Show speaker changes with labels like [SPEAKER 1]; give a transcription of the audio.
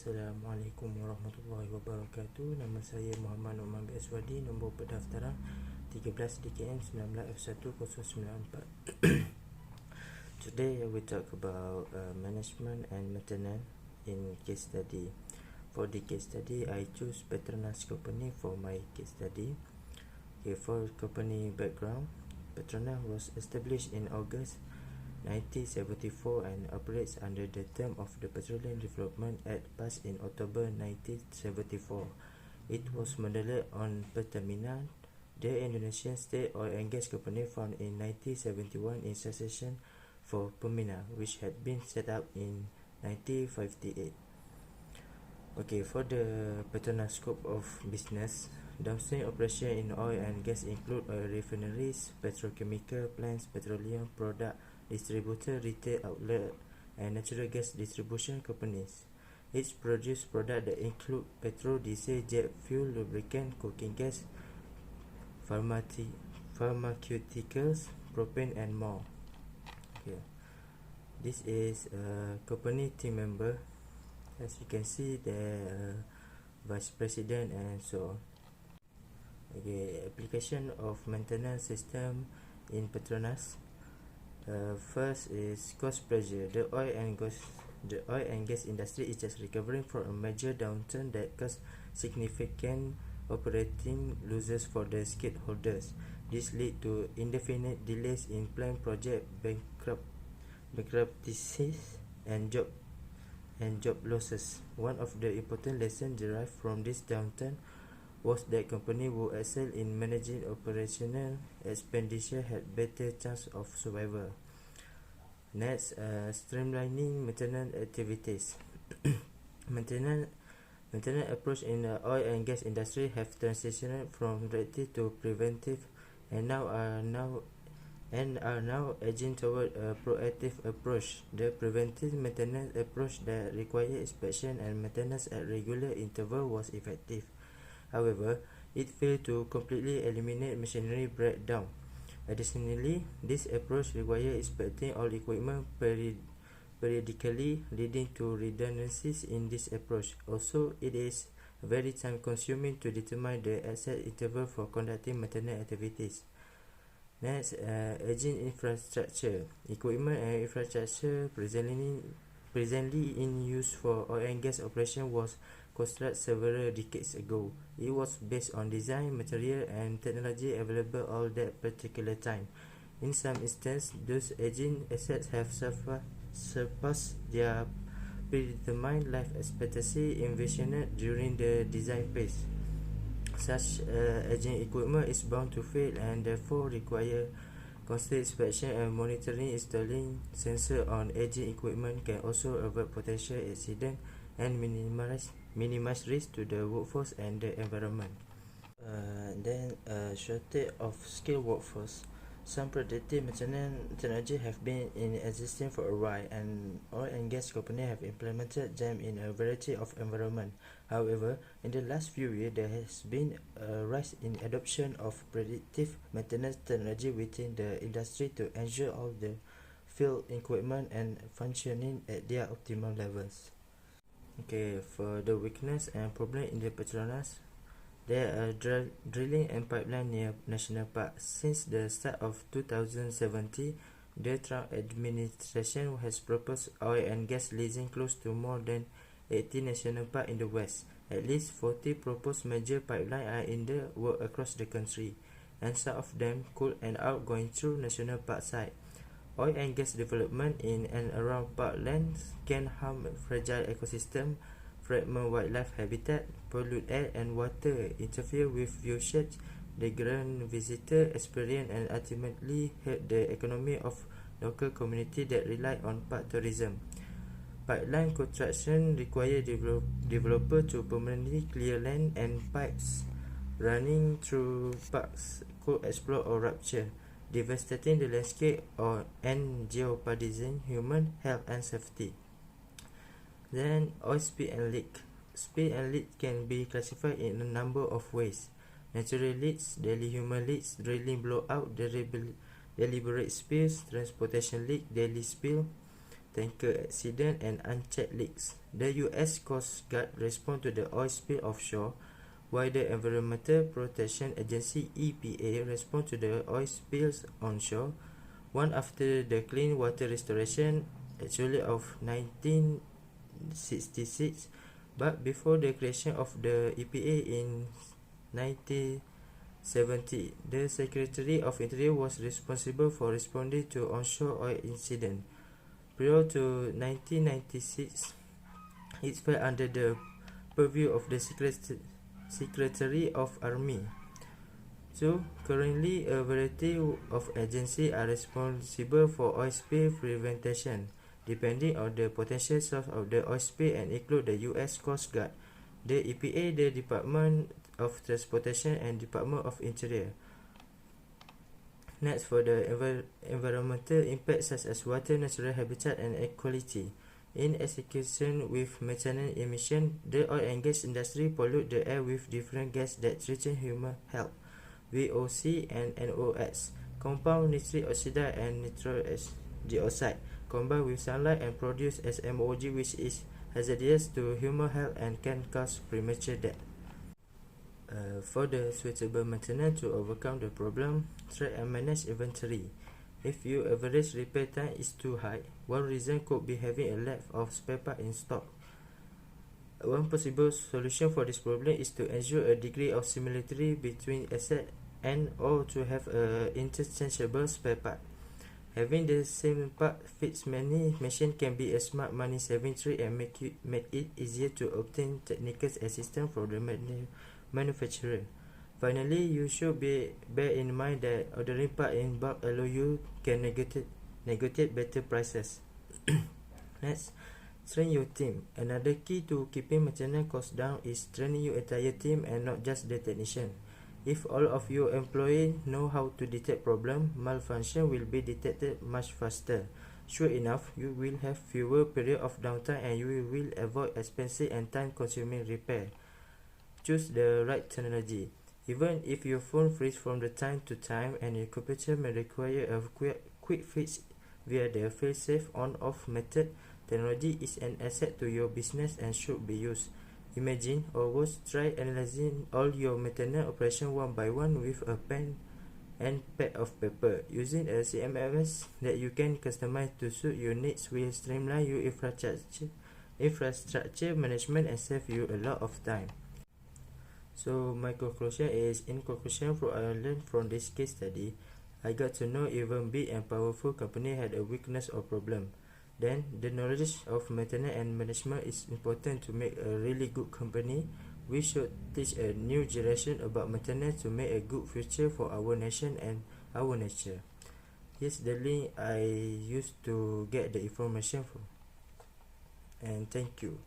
[SPEAKER 1] Assalamualaikum warahmatullahi wabarakatuh. Nama saya Muhammad Numan Aswadi. Nombor pendaftaran 13 DKM 19F11094. Today I will talk about management and maintenance in case study. For the case study, I choose PETRONAS company for my case study. Okay, for company background, PETRONAS was established in August 1974 and operates under the term of the Petroleum Development Act passed in October 1974. It was modeled on Pertamina, the Indonesian state oil and gas company founded in 1971 in succession for Pertamina, which had been set up in 1958. Okay, for the Petronas scope of business, downstream operation in oil and gas include oil refineries, petrochemical plants, petroleum product distributor, retail outlet, and natural gas distribution companies. It produces products that include petrol, diesel, jet fuel, lubricant, cooking gas, pharmaceuticals, propane, and more. Okay. This is a company team member. As you can see, the vice president and so on. Okay, application of maintenance system in Petronas. First is cost pressure. The oil and gas industry is just recovering from a major downturn that caused significant operating losses for the stakeholders. This led to indefinite delays in planned project, bankruptcies, and job losses. One of the important lessons derived from this downturn was that company would excel in managing operational expenditure had better chance of survival. Next, streamlining maintenance activities. maintenance approach in the oil and gas industry have transitioned from reactive to preventive and are now edging toward a proactive approach. The preventive maintenance approach that required inspection and maintenance at regular intervals was effective. However, it failed to completely eliminate machinery breakdown. Additionally, this approach required inspecting all equipment periodically, leading to redundancies in this approach. Also, it is very time-consuming to determine the exact interval for conducting maintenance activities. Next, aging infrastructure. Equipment and infrastructure presently in use for oil and gas operation was constructed several decades ago. It was based on design, material, and technology available at that particular time. In some instances, those aging assets have surpassed their predetermined life expectancy envisioned during the design phase. Such aging equipment is bound to fail and therefore require constant inspection and monitoring. Installing sensors on aging equipment can also avert potential accidents and minimize risk to the workforce and the environment. Shortage of skilled workforce. Some predictive maintenance technology have been in existence for a while, and oil and gas companies have implemented them in a variety of environments. However, in the last few years, there has been a rise in adoption of predictive maintenance technology within the industry to ensure all the field equipment and functioning at their optimal levels. Okay, for the weakness and problem in the Petronas, there are drilling and pipeline near national parks. Since the start of 2017, the Trump administration has proposed oil and gas leasing close to more than 80 national parks in the West. At least 40 proposed major pipelines are in the work across the country, and some of them could end up going through national park sites. Oil and gas development in and around parklands can harm fragile ecosystem, fragment wildlife habitat, pollute air and water, interfere with viewshed, degrade visitor experience, and ultimately hurt the economy of local community that rely on park tourism. Pipeline construction require developer to permanently clear land, and pipes running through parks could explode or rupture, devastating the landscape and jeopardizing human health and safety. Then, oil spill and leak. Spill and leak can be classified in a number of ways: natural leaks, daily human leaks, drilling blowout, deliberate spills, transportation leak, daily spill, tanker accident, and unchecked leaks. The U.S. Coast Guard responded to the oil spill offshore, while the Environmental Protection Agency (EPA) responded to the oil spills onshore, one after the Clean Water Restoration Act of 1966, but before the creation of the EPA in 1970. The Secretary of Interior was responsible for responding to onshore oil incidents. Prior to 1996, it fell under the purview of the Secretary of Army. So, currently, a variety of agencies are responsible for oil spill prevention, depending on the potential source of the oil spill, and include the U.S. Coast Guard, the EPA, the Department of Transportation, and Department of Interior. Next, for the environmental impacts such as water, natural habitat, and air quality. In execution with methane emission, the oil and gas industry pollute the air with different gases that threaten human health. VOC and NOx, compound nitric oxide and nitrous dioxide, combine with sunlight and produce SMOG, which is hazardous to human health and can cause premature death. For the suitable maintenance to overcome the problem, track and manage inventory. If your average repair time is too high, one reason could be having a lack of spare part in stock. One possible solution for this problem is to ensure a degree of similarity between assets and or to have a interchangeable spare part. Having the same part fits many machines can be a smart money saving trick and make it easier to obtain technical assistance from the manufacturer. Finally, you should bear in mind that ordering part in bulk allow you can negotiate better prices. Next, train your team. Another key to keeping maintenance costs down is training your entire team and not just the technician. If all of your employees know how to detect problem, malfunction will be detected much faster. Sure enough, you will have fewer periods of downtime and you will avoid expensive and time-consuming repair. Choose the right technology. Even if your phone freezes from the time to time and your computer may require a quick fix via the fail-safe on-off method, technology is an asset to your business and should be used. Imagine, or worse, try analyzing all your maintenance operations one by one with a pen and pad of paper. Using a CMS that you can customize to suit your needs will streamline your infrastructure management and save you a lot of time. So my conclusion is, in conclusion, what I learned from this case study, I got to know even big and powerful company had a weakness or problem. Then, the knowledge of maintenance and management is important to make a really good company. We should teach a new generation about maintenance to make a good future for our nation and our nature. Here's the link I used to get the information from. And thank you.